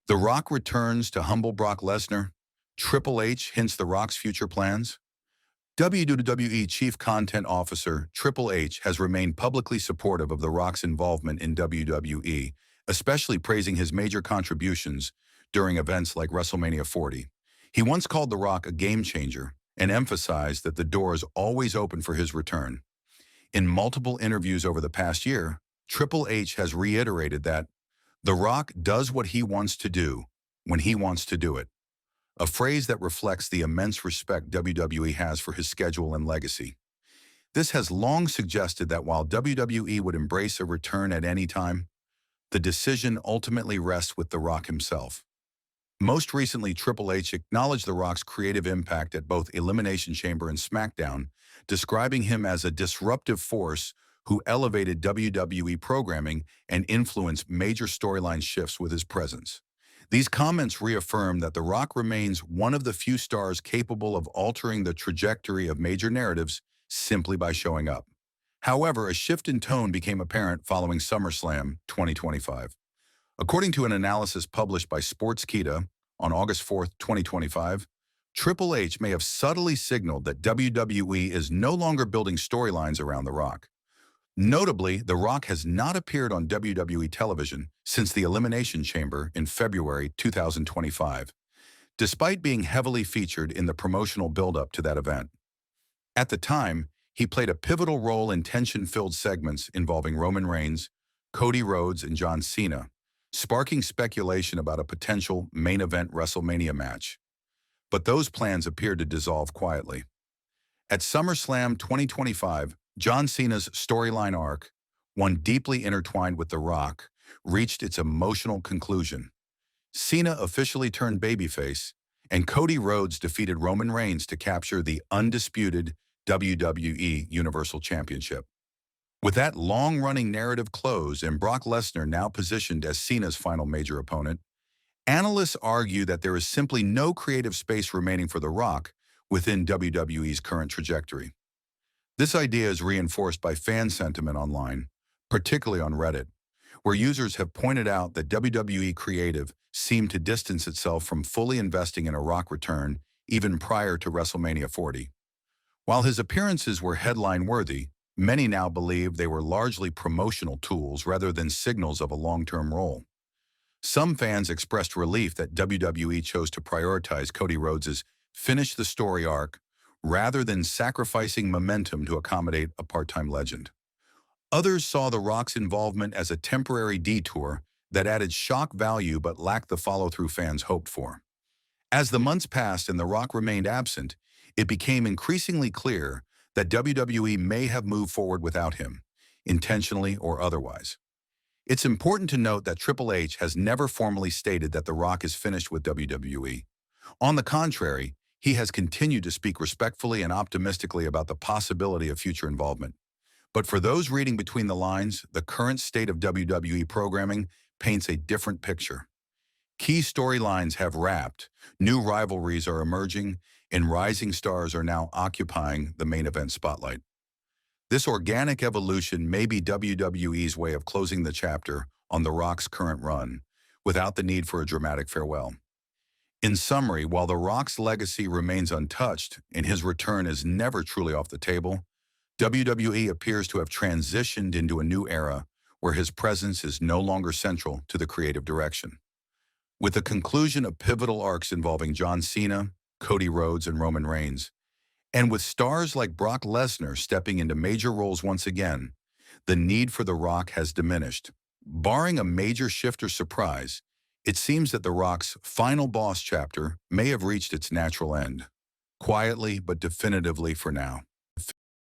The Rock returns to humble Brock Lesnar. Triple H hints The Rock's future plans. WWE Chief Content Officer Triple H has remained publicly supportive of The Rock's involvement in WWE, especially praising his major contributions during events like WrestleMania 40. He once called The Rock a game changer and emphasized that the door is always open for his return. In multiple interviews over the past year, Triple H has reiterated that The Rock does what he wants to do when he wants to do it, a phrase that reflects the immense respect WWE has for his schedule and legacy. This has long suggested that while WWE would embrace a return at any time, the decision ultimately rests with The Rock himself. Most recently, Triple H acknowledged The Rock's creative impact at both Elimination Chamber and SmackDown, describing him as a disruptive force who elevated WWE programming and influenced major storyline shifts with his presence. These comments reaffirm that The Rock remains one of the few stars capable of altering the trajectory of major narratives simply by showing up. However, a shift in tone became apparent following SummerSlam 2025. According to an analysis published by Sportskeeda on August 4, 2025, Triple H may have subtly signaled that WWE is no longer building storylines around The Rock. Notably, The Rock has not appeared on WWE television since the Elimination Chamber in February 2025, despite being heavily featured in the promotional build-up to that event. At the time, he played a pivotal role in tension-filled segments involving Roman Reigns, Cody Rhodes, and John Cena, sparking speculation about a potential main event WrestleMania match. But those plans appeared to dissolve quietly. At SummerSlam 2025, John Cena's storyline arc, one deeply intertwined with The Rock, reached its emotional conclusion. Cena officially turned babyface, and Cody Rhodes defeated Roman Reigns to capture the undisputed WWE Universal Championship. With that long-running narrative closed and Brock Lesnar now positioned as Cena's final major opponent, analysts argue that there is simply no creative space remaining for The Rock within WWE's current trajectory. This idea is reinforced by fan sentiment online, particularly on Reddit, where users have pointed out that WWE creative seemed to distance itself from fully investing in a Rock return even prior to WrestleMania 40. While his appearances were headline-worthy, many now believe they were largely promotional tools rather than signals of a long-term role. Some fans expressed relief that WWE chose to prioritize Cody Rhodes' finish the story arc rather than sacrificing momentum to accommodate a part-time legend. Others saw The Rock's involvement as a temporary detour that added shock value but lacked the follow-through fans hoped for. As the months passed and The Rock remained absent, it became increasingly clear that WWE may have moved forward without him, intentionally or otherwise. It's important to note that Triple H has never formally stated that The Rock is finished with WWE. On the contrary, he has continued to speak respectfully and optimistically about the possibility of future involvement. But for those reading between the lines, the current state of WWE programming paints a different picture. Key storylines have wrapped, new rivalries are emerging, and rising stars are now occupying the main event spotlight. This organic evolution may be WWE's way of closing the chapter on The Rock's current run, without the need for a dramatic farewell. In summary, while The Rock's legacy remains untouched and his return is never truly off the table, WWE appears to have transitioned into a new era where his presence is no longer central to the creative direction. With the conclusion of pivotal arcs involving John Cena, Cody Rhodes, and Roman Reigns, and with stars like Brock Lesnar stepping into major roles once again, the need for The Rock has diminished. Barring a major shift or surprise, it seems that The Rock's final boss chapter may have reached its natural end, quietly but definitively for now.